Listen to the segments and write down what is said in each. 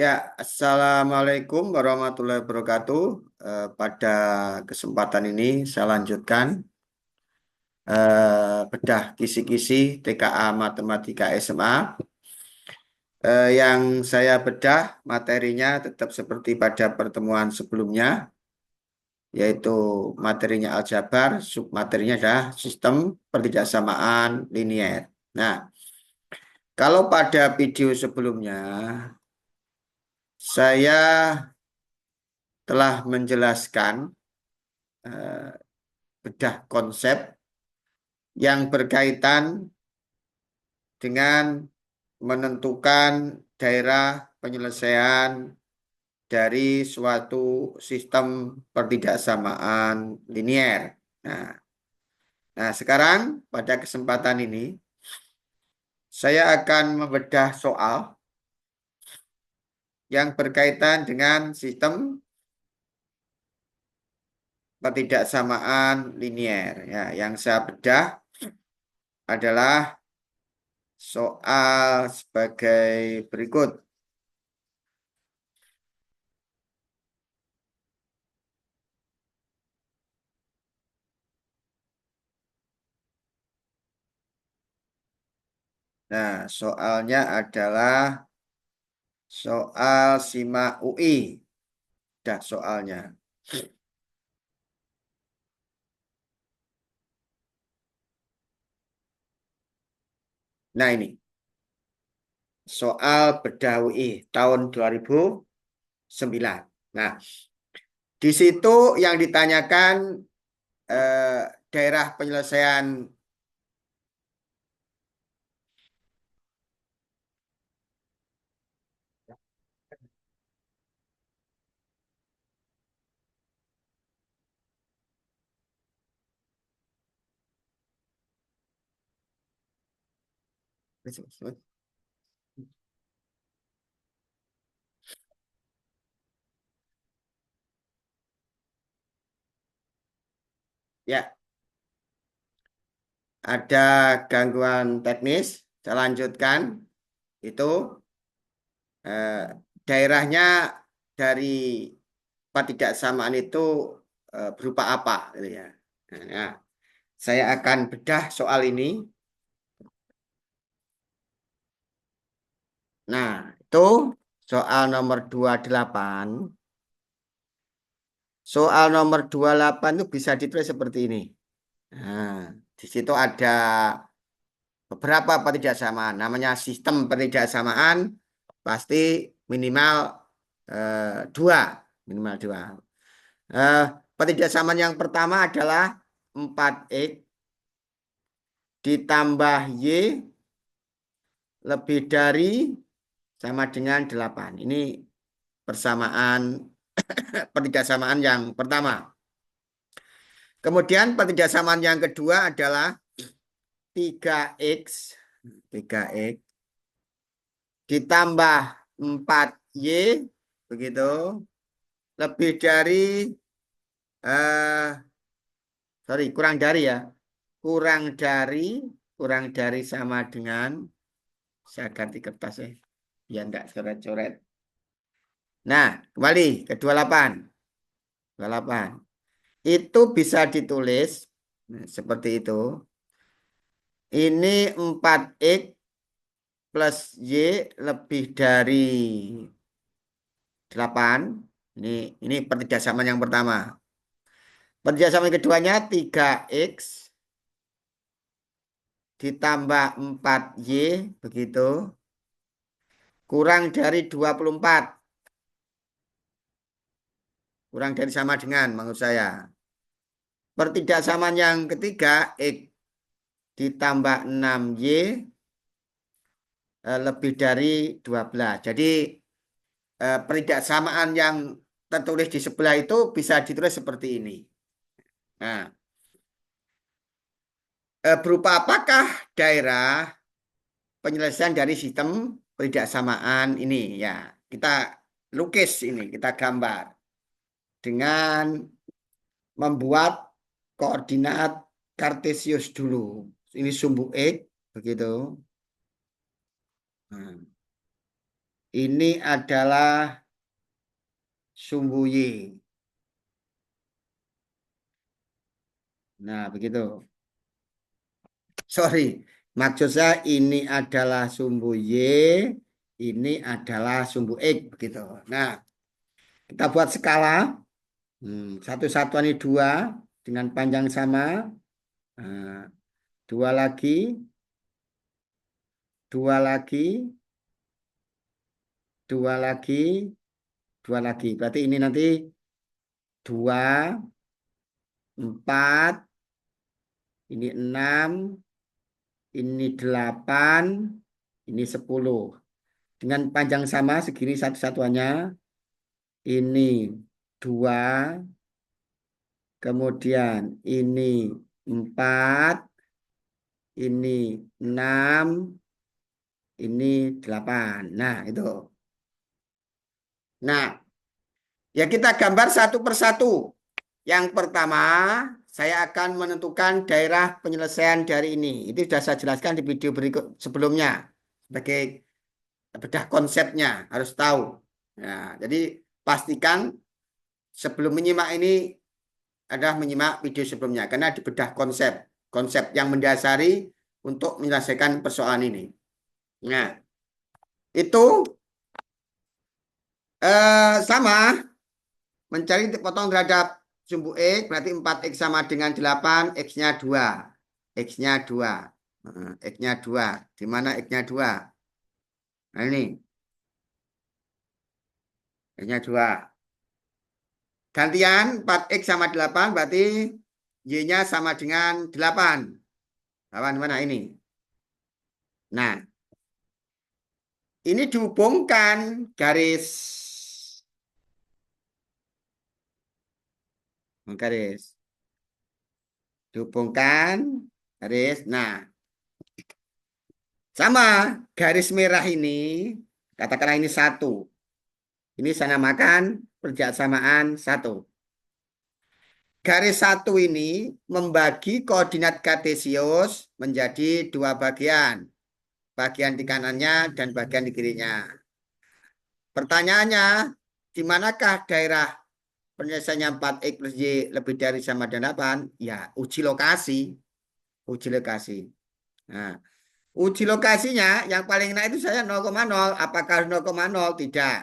Ya, Assalamualaikum warahmatullahi wabarakatuh. Pada kesempatan ini saya lanjutkan bedah kisi-kisi TKA Matematika SMA. Yang saya bedah materinya tetap seperti pada pertemuan sebelumnya, yaitu materinya aljabar, submaterinya adalah sistem pertidaksamaan linier. Nah, kalau pada video sebelumnya saya telah menjelaskan eh, bedah konsep yang berkaitan dengan menentukan daerah penyelesaian dari suatu sistem pertidaksamaan linier. Nah, sekarang pada kesempatan ini saya akan membedah soal yang berkaitan dengan sistem pertidaksamaan linier. Ya, yang saya bedah adalah soal sebagai berikut. Nah, soalnya adalah soal simak UI. Dah soalnya. Nah, ini soal bedah UI tahun 2009. Nah, di situ yang ditanyakan daerah penyelesaian ya, ada gangguan teknis. Saya lanjutkan itu eh, daerahnya dari ketidaksamaan itu berupa apa gitu ya. Nah, saya akan bedah soal ini. Nah, itu soal nomor 28. Soal nomor 28 itu bisa ditulis seperti ini. Nah, di situ ada beberapa pertidaksamaan. Namanya sistem pertidaksamaan pasti minimal dua. Minimal dua. Eh, Pertidaksamaan yang pertama adalah 4X ditambah Y lebih dari sama dengan 8. Ini persamaan pertidaksamaan yang pertama. Kemudian pertidaksamaan yang kedua adalah 3X ditambah 4Y begitu lebih dari eh kurang dari ya. Kurang dari sama dengan saya ganti kertas ya biar enggak coret-coret. Nah, kembali ke 28. 28. Itu bisa ditulis seperti itu. Ini 4X plus Y lebih dari 8. Ini pertidaksamaan yang pertama. Pertidaksamaan yang keduanya 3X ditambah 4Y begitu. Kurang dari 24. Kurang dari sama dengan menurut saya. Pertidaksamaan yang ketiga X ditambah 6Y lebih dari 12. Jadi pertidaksamaan yang tertulis di sebelah itu bisa ditulis seperti ini. Nah, berupa apakah daerah penyelesaian dari sistem pertidaksamaan ini? Ya, kita lukis ini, kita gambar dengan membuat koordinat kartesius dulu. Ini sumbu X, begitu. Nah, Ini adalah sumbu Y. Nah, begitu. Sorry, maksud saya ini adalah sumbu Y, ini adalah sumbu X, begitu. Nah, kita buat skala. Satu satuan ini 2 dengan panjang sama. Nah, 2 lagi, 2 lagi, 2 lagi, 2 lagi. Berarti ini nanti 2, 4, ini 6, ini 8, ini 10. Dengan panjang sama segini satu satuannya. Ini 2, kemudian ini 4, ini 6, ini 8. Nah, itu. Nah, ya kita gambar satu persatu. Yang pertama, saya akan menentukan daerah penyelesaian dari ini. Itu sudah saya jelaskan di video berikut sebelumnya. Sebagai bedah konsepnya, harus tahu. Nah, jadi pastikan sebelum menyimak ini adalah menyimak video sebelumnya. Karena di bedah konsep. Konsep yang mendasari untuk menyelesaikan persoalan ini. Nah, itu sama. Mencari titik potong terhadap sumbu X, berarti 4X sama dengan 8, X-nya 2. X-nya 2. X-nya 2. Di mana X-nya 2? Nah ini. X-nya 2. Gantian 4X sama 8, berarti Y-nya sama dengan 8. 8 mana ini? Nah, ini dihubungkan garis. Garis. Dihubungkan garis. Nah, sama garis merah ini, katakanlah ini 1. Ini saya namakan persamaan 1. Garis 1 ini membagi koordinat kartesius menjadi 2 bagian. Bagian di kanannya dan bagian di kirinya. Pertanyaannya, di manakah daerah penyelesaiannya 4X plus Y lebih dari sama dengan 8? Ya, uji lokasi. Uji lokasi. Nah, uji lokasinya yang paling enak itu saya 0,0. Apakah 0,0? Tidak.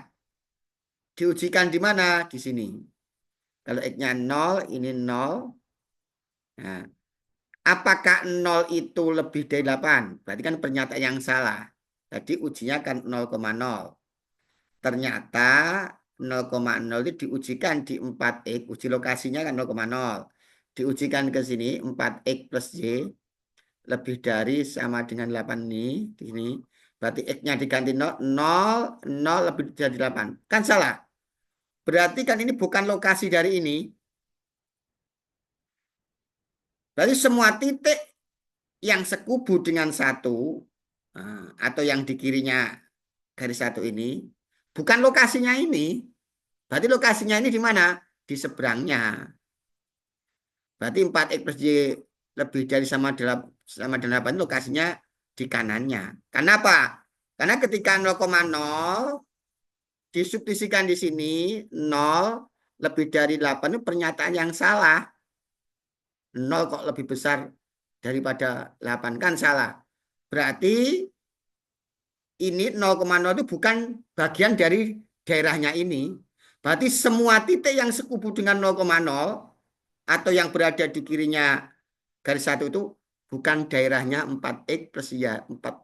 Diujikan di mana? Di sini. Kalau X-nya 0, ini 0. Nah, apakah 0 itu lebih dari 8? Berarti kan pernyataan yang salah. Jadi ujinya kan 0,0. Ternyata 0,0 itu diujikan di 4X. Uji lokasinya kan 0,0. Diujikan ke sini 4X plus Y lebih dari sama dengan 8 ini. Di sini. Berarti X-nya diganti 0, 0, 0 lebih dari 8. Kan salah. Berarti kan ini bukan lokasi dari ini. Berarti semua titik yang sekubu dengan 1 atau yang di kirinya garis 1 ini bukan lokasinya ini. Berarti lokasinya ini di mana? Di seberangnya. Berarti 4X plus Y lebih dari sama 8 lokasinya di kanannya. Kenapa? Karena ketika 0,0 disubstitusikan di sini 0 lebih dari 8 itu pernyataan yang salah. 0 kok lebih besar daripada 8 kan salah. Berarti ini 0,0 itu bukan bagian dari daerahnya ini. Berarti semua titik yang sekubu dengan 0,0 atau yang berada di kirinya garis 1 itu bukan daerahnya 4X plus Y.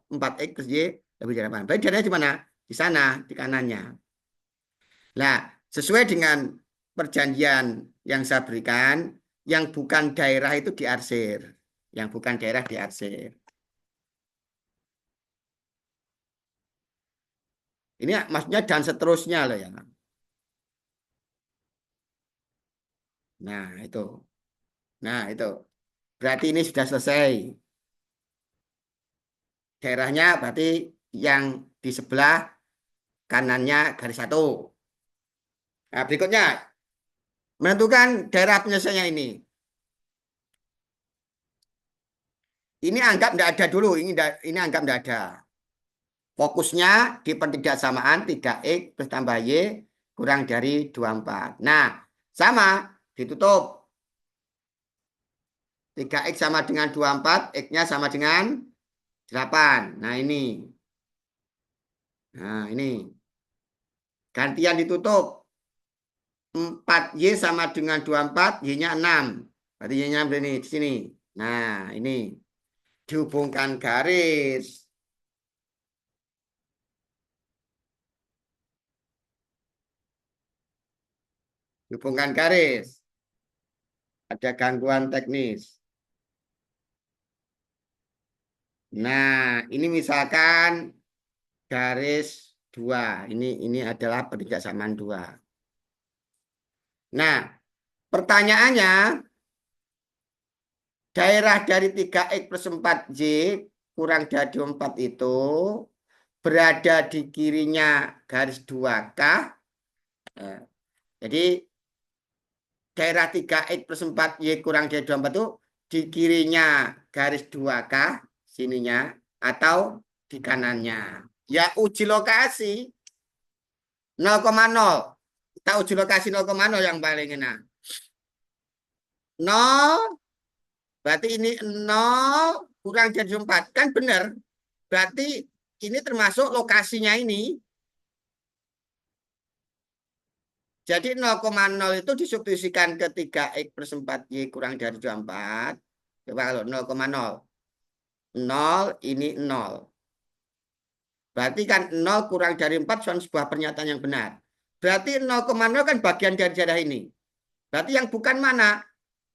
4X plus Y lebih dari 8. Berarti daerahnya di mana? Di sana, di kanannya. Nah, sesuai dengan perjanjian yang saya berikan, yang bukan daerah itu diarsir. Yang bukan daerah diarsir. Ini maksudnya dan seterusnya loh ya. Nah, itu. Nah, itu. Berarti ini sudah selesai. Daerahnya berarti yang di sebelah kanannya garis 1. Nah, berikutnya menentukan daerah penyelesaiannya ini. Ini anggap tidak ada dulu. Ini anggap tidak ada. Fokusnya di pertidaksamaan 3X plus tambah Y kurang dari 24. Nah, sama, ditutup. 3X sama dengan 24, X-nya sama dengan 8. Nah, ini. Nah, ini. Gantian ditutup. 4Y sama dengan 24, Y-nya 6. Berarti Y-nya ini di sini. Nah, ini. Dihubungkan garis. Hubungkan garis. Ada gangguan teknis. Nah, ini misalkan garis 2. Ini adalah pertidaksamaan 2. Nah, pertanyaannya, daerah dari 3X plus 4Y kurang dari 4 itu berada di kirinya garis 2 kah? Nah, jadi daerah 3X plus 4Y kurang dari 24 itu di kirinya garis 2 kah? Sininya. Atau di kanannya. Ya uji lokasi 0,0. Kita uji lokasi 0,0 yang paling enak. 0, berarti ini 0 kurang dari 4. Kan benar. Berarti ini termasuk lokasinya ini. Jadi 0,0 itu disubstitusikan ke 3X plus 4Y kurang dari 24. Coba kalau 0,0. 0 ini 0. Berarti kan 0 kurang dari 4 sebuah pernyataan yang benar. Berarti 0,0 kan bagian dari daerah ini. Berarti yang bukan mana?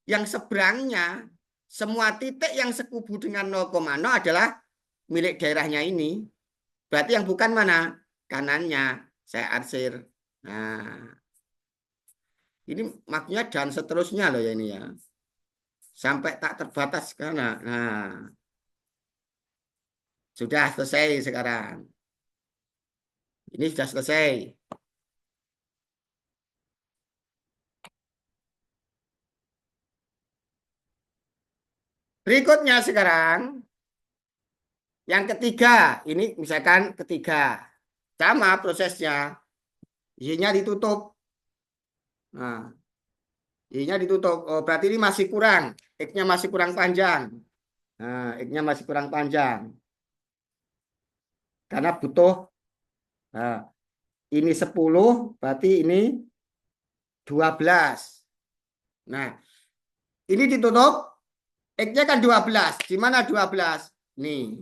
Yang seberangnya. Semua titik yang sekubu dengan 0,0 adalah milik daerahnya ini. Berarti yang bukan mana? Kanannya. Saya arsir. Nah, ini maksudnya dan seterusnya loh ya ini ya. Sampai tak terbatas karena. Nah, sudah selesai sekarang. Ini sudah selesai. Berikutnya sekarang, yang ketiga. Ini misalkan ketiga. Sama prosesnya. Y-nya ditutup. Nah, Y-nya ditutup. Oh, berarti ini masih kurang. X-nya masih kurang panjang. Nah, X-nya masih kurang panjang. Karena butuh. Nah, ini 10, berarti ini 12. Nah, ini ditutup. X-nya kan 12. Di mana 12? Nih.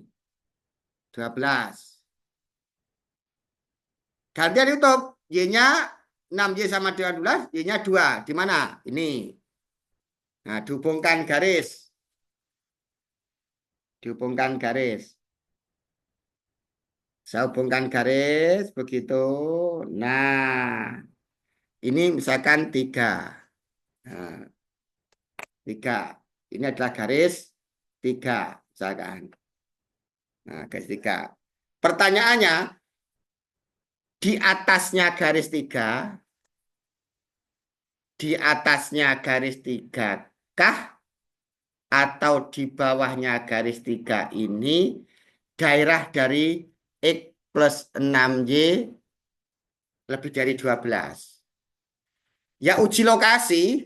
12. Gantian ditutup. Y-nya 6Y sama dengan 12. Y-nya 2. Di mana? Ini. Nah, dihubungkan garis. Dihubungkan garis. Saya hubungkan garis begitu. Nah, ini misalkan 3. Nah, 3. Ini adalah garis 3 misalkan. Nah, garis 3. Pertanyaannya, di atasnya garis 3, di atasnya garis 3 kah? Atau di bawahnya garis 3 ini daerah dari X plus 6Y lebih dari 12. Ya uji lokasi.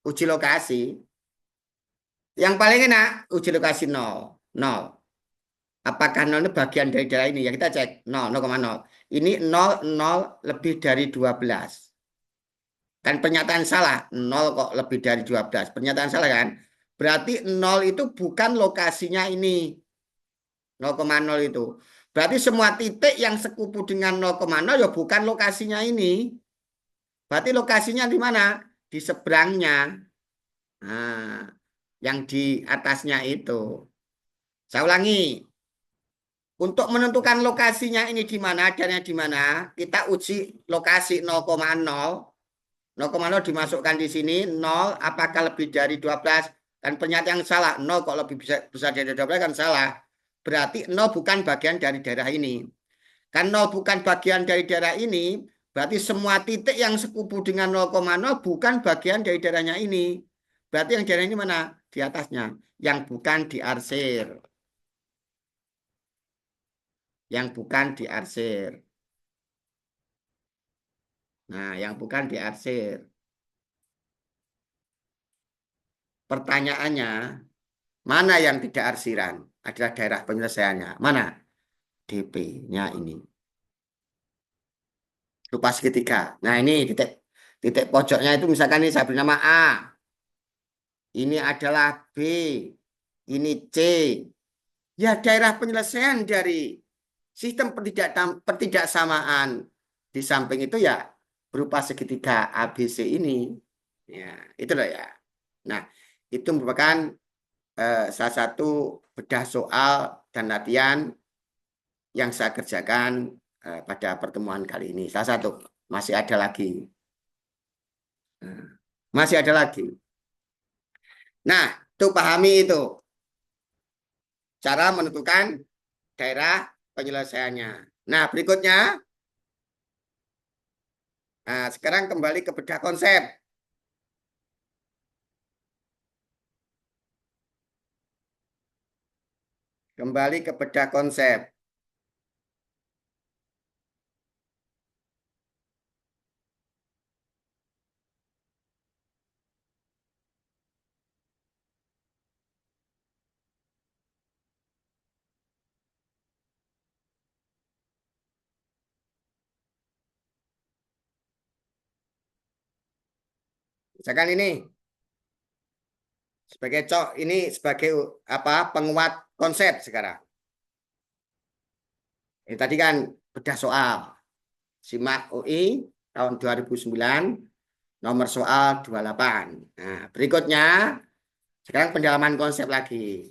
Uji lokasi. Yang paling enak uji lokasi 0. 0. Apakah 0 itu bagian dari daerah ini? Ya kita cek 0, 0,0. Ini 0, 0 lebih dari 12. Kan pernyataan salah. 0 kok lebih dari 12. Pernyataan salah kan? Berarti 0 itu bukan lokasinya ini. 0,0 itu. Berarti semua titik yang sekubu dengan 0,0 ya bukan lokasinya ini. Berarti lokasinya di mana? Di seberangnya. Nah, yang di atasnya itu. Saya ulangi. Untuk menentukan lokasinya ini di mana, adanya di mana, kita uji lokasi 0,0. 0,0 dimasukkan di sini, 0 apakah lebih dari 12? Kan pernyataan yang salah, 0 kok lebih besar dari 12 kan salah. Berarti 0 bukan bagian dari daerah ini. Kan 0 bukan bagian dari daerah ini, berarti semua titik yang sekubu dengan 0,0 bukan bagian dari daerahnya ini. Berarti yang daerah ini mana? Di atasnya. Yang bukan diarsir. yang bukan diarsir. Nah, yang bukan diarsir. Pertanyaannya, mana yang tidak arsiran? Adalah daerah penyelesaiannya. Mana? DP-nya ini. Rupa segitiga. Nah, ini titik titik pojoknya itu misalkan ini saya beri nama A. Ini adalah B. Ini C. Ya, daerah penyelesaian dari sistem pertidaksamaan di samping itu ya berupa segitiga ABC ini. Ya, itu loh ya. Nah, itu merupakan salah satu bedah soal dan latihan yang saya kerjakan pada pertemuan kali ini. Salah satu, masih ada lagi. Masih ada lagi. Nah, itu pahami itu. Cara menentukan daerah penyelesaiannya. Nah, berikutnya, nah, sekarang kembali ke bedah konsep. Kembali ke bedah konsep. Misalkan ini sebagai ini sebagai apa penguat konsep sekarang. Ini tadi kan bedah soal. Simak UI tahun 2009 nomor soal 28. Nah, berikutnya sekarang pendalaman konsep lagi.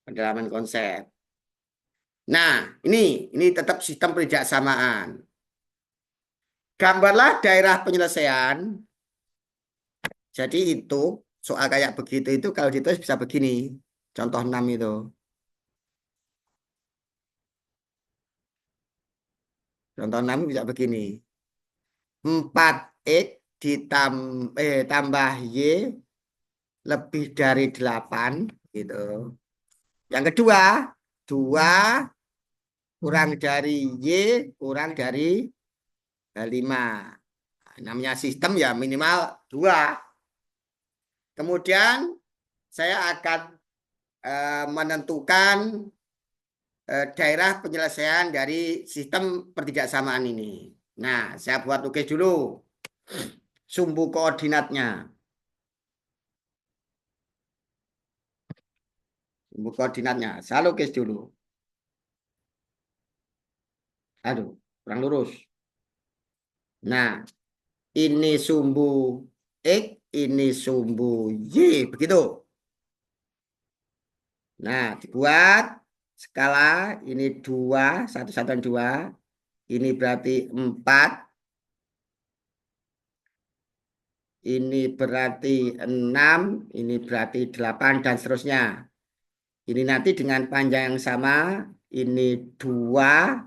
Pendalaman konsep. Nah, ini tetap sistem perjaksamaan. Gambarlah daerah penyelesaian. Jadi itu soal kayak begitu itu kalau ditulis bisa begini. Contoh 6 itu. Contoh 6 bisa begini. 4x tambah Y lebih dari 8 gitu. Yang kedua, 2 kurang dari Y kurang dari 5. Namanya sistem ya minimal 2. Kemudian saya akan menentukan daerah penyelesaian dari sistem pertidaksamaan ini. Nah, saya buat lukis dulu sumbu koordinatnya. Sumbu koordinatnya. Saya lukis dulu. Aduh, kurang lurus. Nah, ini sumbu X, ini sumbu Y, begitu. Nah, dibuat skala ini 2, 1 satuan 2. Ini berarti 4. Ini berarti 6. Ini berarti 8 dan seterusnya. Ini nanti dengan panjang yang sama. Ini 2.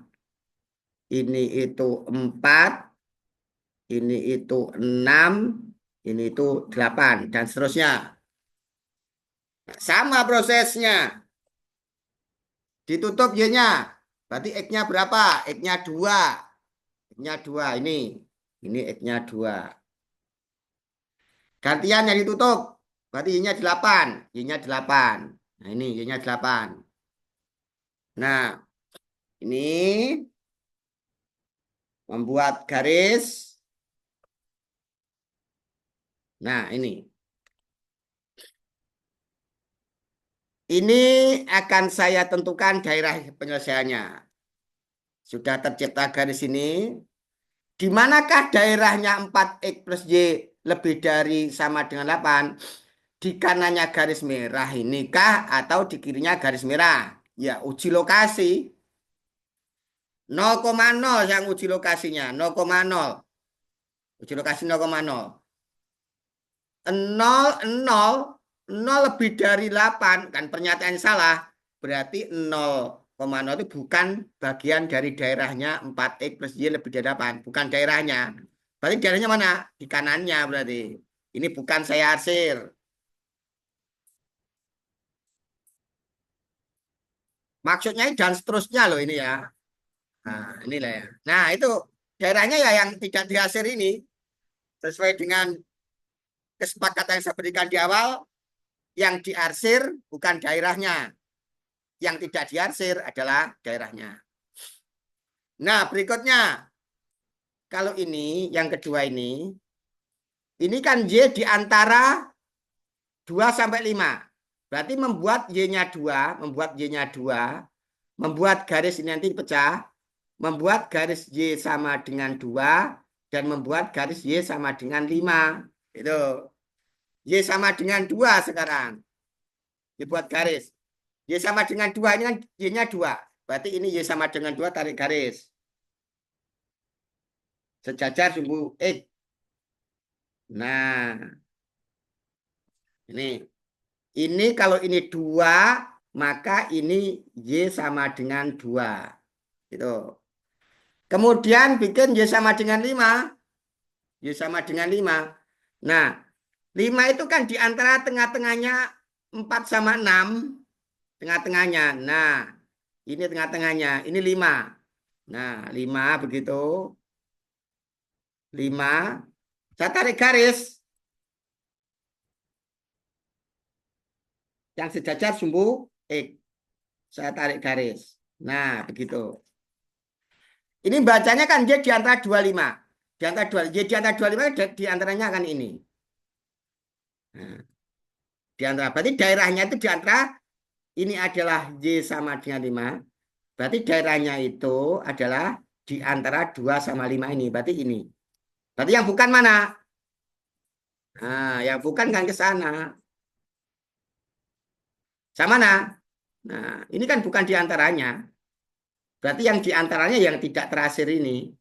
Ini itu 4. Ini itu 6. Ini itu 8 dan seterusnya. Sama prosesnya. Ditutup Y-nya. Berarti X-nya berapa? X-nya 2. X-nya 2 ini. Ini X-nya 2. Gantian yang ditutup. Berarti Y-nya 8. Y-nya 8. Nah ini Y-nya 8. Nah ini membuat garis. Nah ini. Ini akan saya tentukan daerah penyelesaiannya. Sudah tercipta garis ini. Di manakah daerahnya 4X plus Y lebih dari sama dengan 8? Di kanannya garis merah inikah atau di kirinya garis merah? Ya, uji lokasi. 0,0 yang uji lokasinya. 0,0. Uji lokasi 0,0. 0, 0, 0 lebih dari 8. Kan pernyataan salah. Berarti 0,0 itu bukan bagian dari daerahnya 4X plus Y lebih dari 8. Bukan daerahnya. Berarti daerahnya mana? Di kanannya berarti. Ini bukan saya arsir. Maksudnya dan seterusnya loh ini ya. Nah, inilah ya. Nah, itu daerahnya ya yang tidak diarsir ini sesuai dengan kesepakatan yang saya berikan di awal, yang diarsir bukan daerahnya, yang tidak diarsir adalah daerahnya. Nah, berikutnya kalau ini yang kedua ini kan Y di antara 2 sampai 5. Berarti membuat Y-nya 2, membuat Y-nya 2, membuat garis ini nanti pecah, membuat garis Y sama dengan 2, dan membuat garis Y sama dengan 5. Itu. Y sama dengan 2 sekarang. Dibuat garis. Y sama dengan 2, ini kan Y-nya 2. Berarti ini Y sama dengan 2, tarik garis. Sejajar sumbu X. Nah, ini. Ini kalau ini 2, maka ini Y sama dengan 2. Gitu. Kemudian bikin Y sama dengan 5. Y sama dengan 5. Nah, 5 itu kan di antara tengah-tengahnya 4 sama 6. Tengah-tengahnya. Nah, ini tengah-tengahnya. Ini 5. Nah, 5 begitu. 5. Saya tarik garis. Yang sejajar sumbu X. Saya tarik garis. Nah, begitu. Ini bacanya kan Y di antara 25. Di antara 2, Y di antara 25 di antaranya kan ini. Nah, di antara berarti daerahnya itu di antara ini adalah Y sama dengan 5. Berarti daerahnya itu adalah di antara 2 sama 5 ini. Berarti ini. Berarti yang bukan mana? Nah, yang bukan kan ke sana. Sama mana? Nah, ini kan bukan di antaranya. Berarti yang di antaranya yang tidak terasir ini.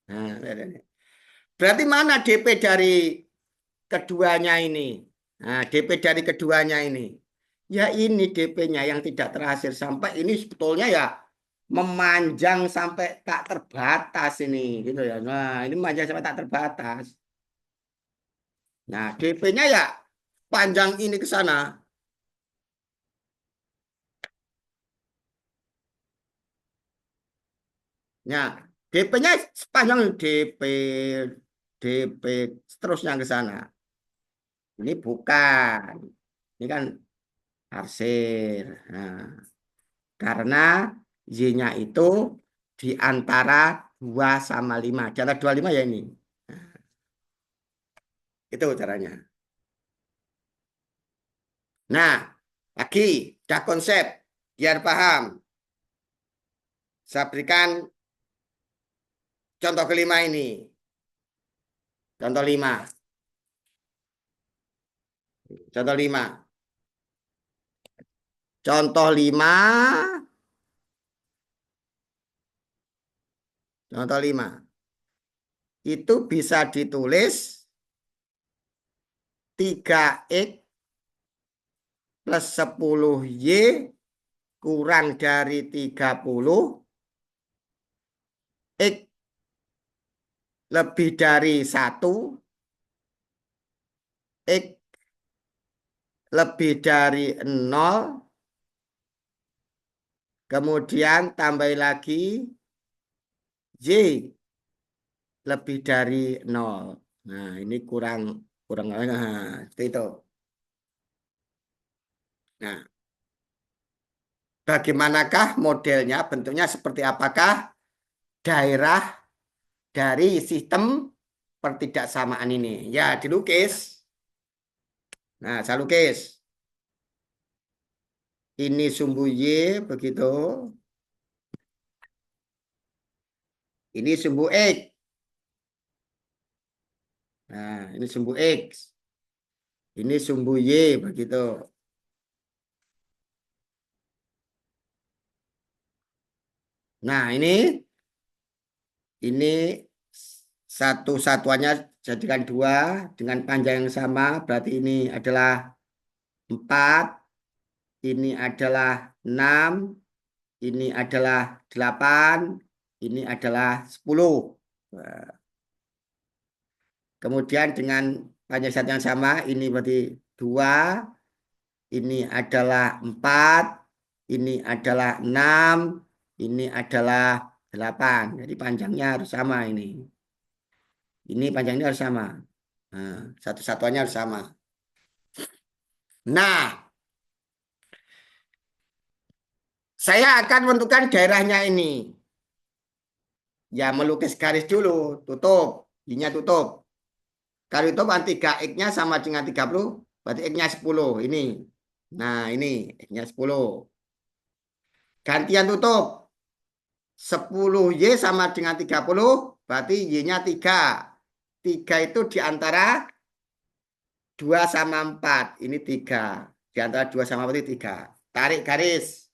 Nah, berarti mana DP dari keduanya ini? Nah, DP dari keduanya ini. Ya ini DP-nya yang tidak terhasil sampai ini sebetulnya ya memanjang sampai tak terbatas ini gitu ya. Nah, ini memanjang sampai tak terbatas. Nah, DP-nya ya panjang ini ke sana. Nah, DP-nya sepanjang DP seterusnya ke sana. Ini bukan. Ini kan arsir. Nah, karena Y-nya itu di antara 2 sama 5. Di antara 2 5 ya ini. Itu caranya. Nah, lagi dah konsep biar paham. Saya berikan contoh kelima ini. Contoh 5. Contoh 5. Contoh 5. Contoh 5. Itu bisa ditulis 3X plus 10Y kurang dari 30. X lebih dari 1. X lebih dari 0. Kemudian tambah lagi Y lebih dari 0. Nah, ini kurang kurang nah, seperti itu. Nah, bagaimanakah modelnya? Bentuknya seperti apakah daerah dari sistem pertidaksamaan ini? Ya, dilukis. Nah, saya lukis. Ini sumbu Y begitu. Ini sumbu X. Nah, ini sumbu X. Ini sumbu Y begitu. Nah, ini satu satuannya jadikan 2 dengan panjang yang sama. Berarti ini adalah 4. Ini adalah 6. Ini adalah 8. Ini adalah 10. Kemudian dengan panjang satu yang sama, ini berarti 2. Ini adalah 4. ini adalah 6, ini adalah 8. Jadi panjangnya harus sama ini. Ini panjangnya harus sama. Nah, satu-satuannya harus sama. Nah, saya akan menentukan daerahnya ini. Ya, melukis garis dulu, tutup. Ininya tutup. Kalau itu 3x-nya sama dengan 30, berarti x-nya 10. Ini. Nah, ini x-nya 10. Gantian tutup. 10Y sama dengan 30, berarti Y-nya 3. 3 itu di antara 2 sama 4. Ini 3. Di antara 2 sama 4 itu 3. Tarik garis.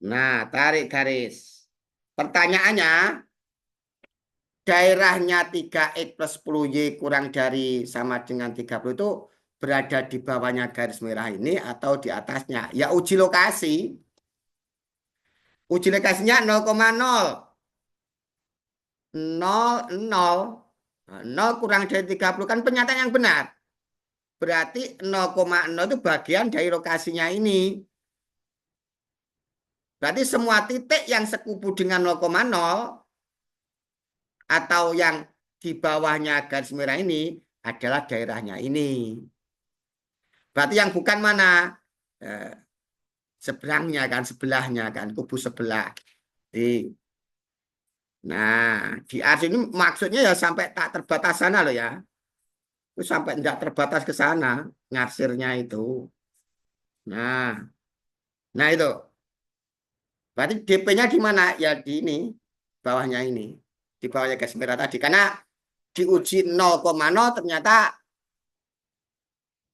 Nah, tarik garis. Pertanyaannya, daerahnya 3x plus 10Y kurang dari sama dengan 30 itu berada di bawahnya garis merah ini atau di atasnya? Ya uji lokasi. Uji lokasinya 0,0. 0, 0. 0 kurang dari 30 kan pernyataan yang benar. Berarti 0,0 itu bagian dari lokasinya ini. Berarti semua titik yang sekubu dengan 0,0 atau yang di bawahnya garis merah ini adalah daerahnya ini. Berarti yang bukan mana? Eh, Seberangnya kan, sebelahnya kan, kubu sebelah. Nah, di ars ini maksudnya ya sampai tak terbatas sana loh ya. Itu sampai tidak terbatas ke sana, ngarsirnya itu. Nah, nah itu. Berarti DP-nya di mana? Ya di ini, bawahnya ini. Di bawahnya garis merah tadi. Karena diuji 0,0 ternyata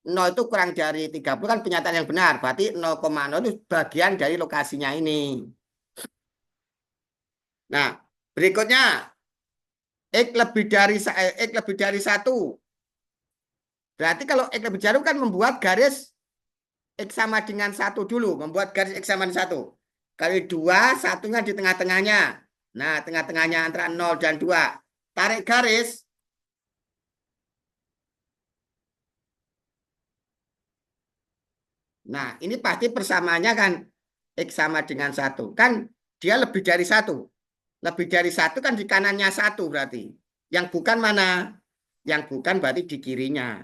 0 itu kurang dari 30 kan pernyataan yang benar. Berarti 0,0 itu bagian dari lokasinya ini. Nah, berikutnya X lebih dari 1. Berarti kalau X lebih jauh kan membuat garis X sama dengan 1 dulu. Membuat garis X sama dengan 1. Kali 2, satunya di tengah-tengahnya. Nah, tengah-tengahnya antara 0 dan 2. Tarik garis. Nah, ini pasti persamaannya kan X sama dengan 1. Kan dia lebih dari 1. Lebih dari 1 kan di kanannya 1 berarti. Yang bukan mana? Yang bukan berarti di kirinya.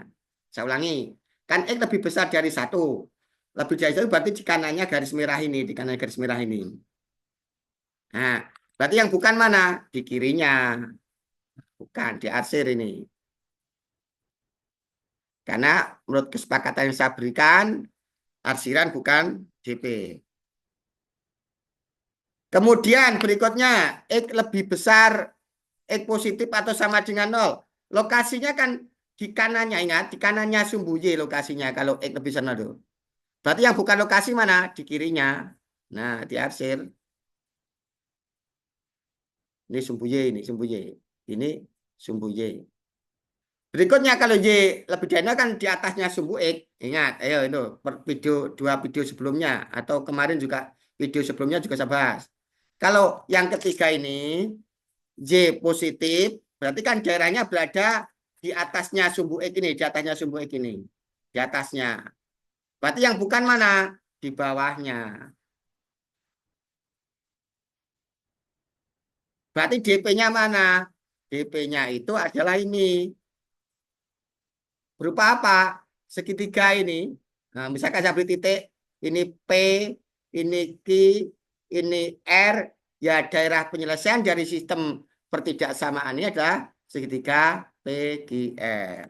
Saya ulangi. Kan X lebih besar dari 1. Lebih dari 1 berarti di kanannya garis merah ini. Di kanan garis merah ini. Nah, berarti yang bukan mana? Di kirinya. Bukan, di arsir ini. Karena menurut kesepakatan yang saya berikan, arsiran bukan DP. Kemudian berikutnya, X lebih besar, X positif atau sama dengan 0. Lokasinya kan di kanannya, ingat, di kanannya sumbu Y lokasinya kalau X lebih besar 0. Berarti yang bukan lokasi mana? Di kirinya. Nah, diarsir. Ini sumbu Y, ini sumbu Y. Ini sumbu Y. Berikutnya kalau Y lebih dari 0 kan di atasnya sumbu X. Ingat, ayo itu dua video sebelumnya atau kemarin juga video sebelumnya juga saya bahas. Kalau yang ketiga ini Y positif, berarti kan daerahnya berada di atasnya sumbu X ini, di atasnya sumbu X ini. Di atasnya. Berarti yang bukan mana? Di bawahnya. Berarti DP-nya mana? DP-nya itu adalah ini. Berupa apa? Segitiga ini. Nah, misalkan saya beri titik, ini P, ini Q, ini R, ya daerah penyelesaian dari sistem pertidaksamaan ini adalah segitiga PQR.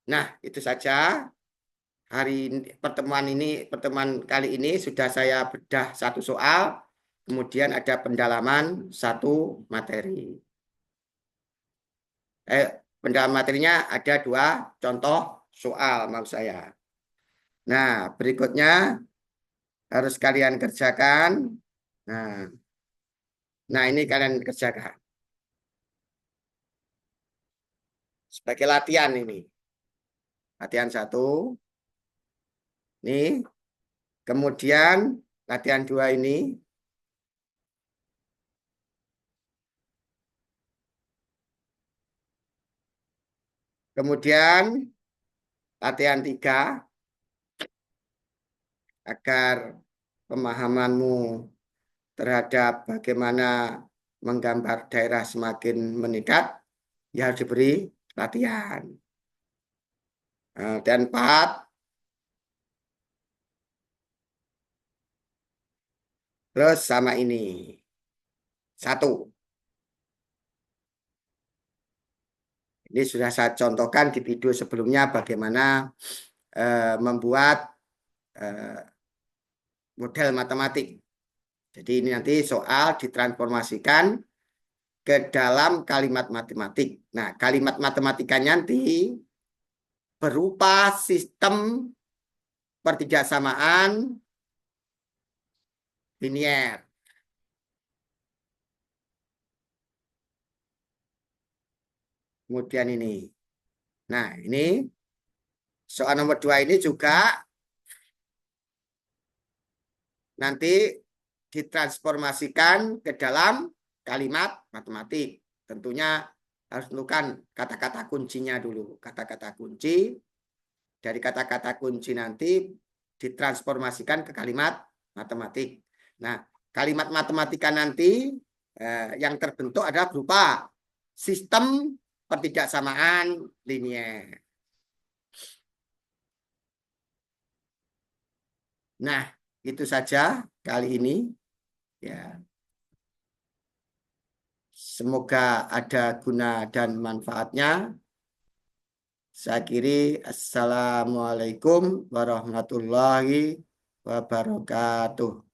Nah, itu saja pertemuan kali ini sudah saya bedah satu soal, kemudian ada pendalaman satu materi. Pendalaman materinya ada 2 contoh soal maksud saya. Nah, berikutnya harus kalian kerjakan. Nah, nah ini kalian kerjakan sebagai latihan ini. Latihan 1. Nih. Kemudian latihan 2 ini. Kemudian latihan 3 agar pemahamanmu terhadap bagaimana menggambar daerah semakin meningkat, ya harus diberi latihan. Dan 4, terus sama ini. 1. Ini sudah saya contohkan di video sebelumnya bagaimana membuat model matematik. Jadi ini nanti soal ditransformasikan ke dalam kalimat matematik. Nah, kalimat matematikanya nanti berupa sistem pertidaksamaan linier. Kemudian ini. Nah, ini soal nomor 2 ini juga nanti ditransformasikan ke dalam kalimat matematik. Tentunya harus tentukan kata-kata kuncinya dulu. Kata-kata kunci, dari kata-kata kunci nanti ditransformasikan ke kalimat matematik. Nah, kalimat matematika nanti yang terbentuk adalah berupa sistem pertidaksamaan linier. Nah, itu saja kali ini. Ya. Semoga ada guna dan manfaatnya. Saya akhiri. Assalamualaikum warahmatullahi wabarakatuh.